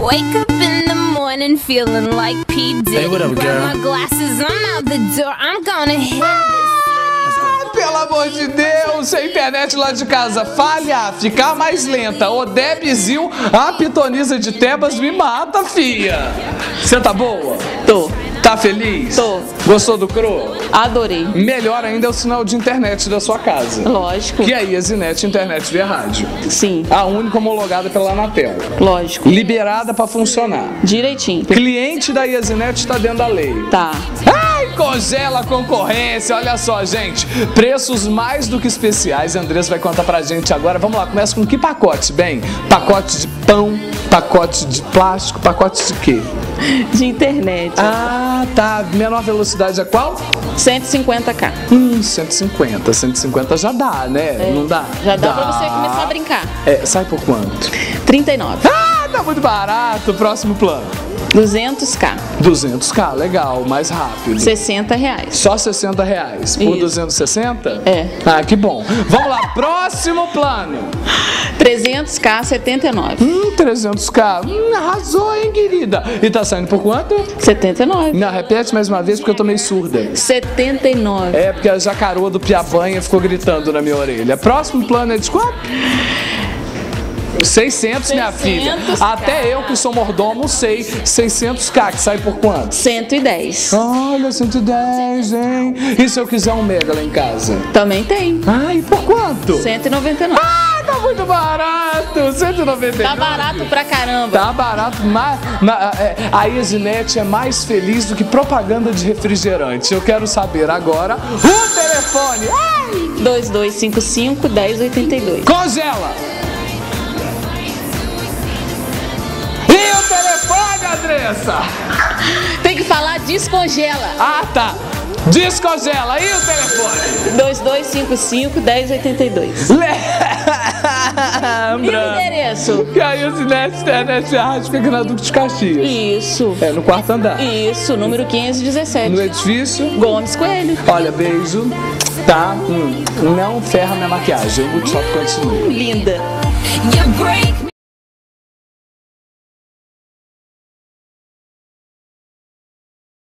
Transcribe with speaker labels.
Speaker 1: Wake up in the morning feeling like P. Diddy.
Speaker 2: Hey, what up, girl?
Speaker 1: Grab my glasses, I'm out the door. I'm gonna hit this.
Speaker 3: Pelo amor de Deus, a internet lá de casa falha, ficar mais lenta. O Debzil, a pitonisa de Tebas, me mata, fia. Você tá boa?
Speaker 4: Tô.
Speaker 3: Tá feliz?
Speaker 4: Tô.
Speaker 3: Gostou do Cro?
Speaker 4: Adorei.
Speaker 3: Melhor ainda é o sinal de internet da sua casa.
Speaker 4: Lógico.
Speaker 3: Que é a EasyNet Internet via rádio.
Speaker 4: Sim.
Speaker 3: A única homologada pela Anatel.
Speaker 4: Lógico.
Speaker 3: Liberada pra funcionar.
Speaker 4: Direitinho.
Speaker 3: Cliente da EasyNet está dentro da lei.
Speaker 4: Tá.
Speaker 3: Ai, congela a concorrência, olha só, gente. Preços mais do que especiais, a Andressa vai contar pra gente agora. Vamos lá, começa com que pacote, bem? Pacote de pão, pacote de plástico, pacote de quê?
Speaker 4: De internet.
Speaker 3: Ah, tá. Menor velocidade é qual?
Speaker 4: 150k.
Speaker 3: 150. 150 já dá, né? Não dá?
Speaker 4: Já dá pra você começar a brincar.
Speaker 3: É, sai por quanto?
Speaker 4: 39.
Speaker 3: Ah, tá muito barato. Próximo plano.
Speaker 4: 200k.
Speaker 3: 200k, legal, mais rápido.
Speaker 4: R$60.
Speaker 3: Só R$60 por
Speaker 4: Isso.
Speaker 3: 260?
Speaker 4: É.
Speaker 3: Ah, que bom. Vamos lá, próximo plano.
Speaker 4: 300k, 79.
Speaker 3: 300k. Arrasou, hein, querida? E tá saindo por quanto?
Speaker 4: 79.
Speaker 3: Não, repete mais uma vez porque eu tô meio surda.
Speaker 4: 79.
Speaker 3: É, porque a jacaroa do Piabanha ficou gritando na minha orelha. Próximo plano é de quanto? 600, minha filha.
Speaker 4: 600K.
Speaker 3: Até eu que sou mordomo sei. 600k, que sai por quanto?
Speaker 4: 110.
Speaker 3: Olha, 110, hein? E se eu quiser um mega lá em casa?
Speaker 4: Também tem.
Speaker 3: Ah, e por quanto?
Speaker 4: 199.
Speaker 3: Ah, tá muito barato! 199.
Speaker 4: Tá barato pra caramba.
Speaker 3: Tá barato, mas a EasyNet é mais feliz do que propaganda de refrigerante. Eu quero saber agora o telefone. Ai!
Speaker 4: 2255-1082.
Speaker 3: Congela! E o telefone, Andressa?
Speaker 4: Tem que falar descongela.
Speaker 3: Ah, tá. Descongela. E o telefone?
Speaker 4: 2255-1082. E o
Speaker 3: Lembra
Speaker 4: endereço?
Speaker 3: que a EasyNet Internet Rádio fica na Duque de Caxias.
Speaker 4: Isso.
Speaker 3: É, no quarto andar.
Speaker 4: Isso, número 517.
Speaker 3: No edifício.
Speaker 4: Gomes Coelho.
Speaker 3: Olha, beijo. Tá? Não ferra minha maquiagem. O workshop continua.
Speaker 4: Linda.
Speaker 1: You break me.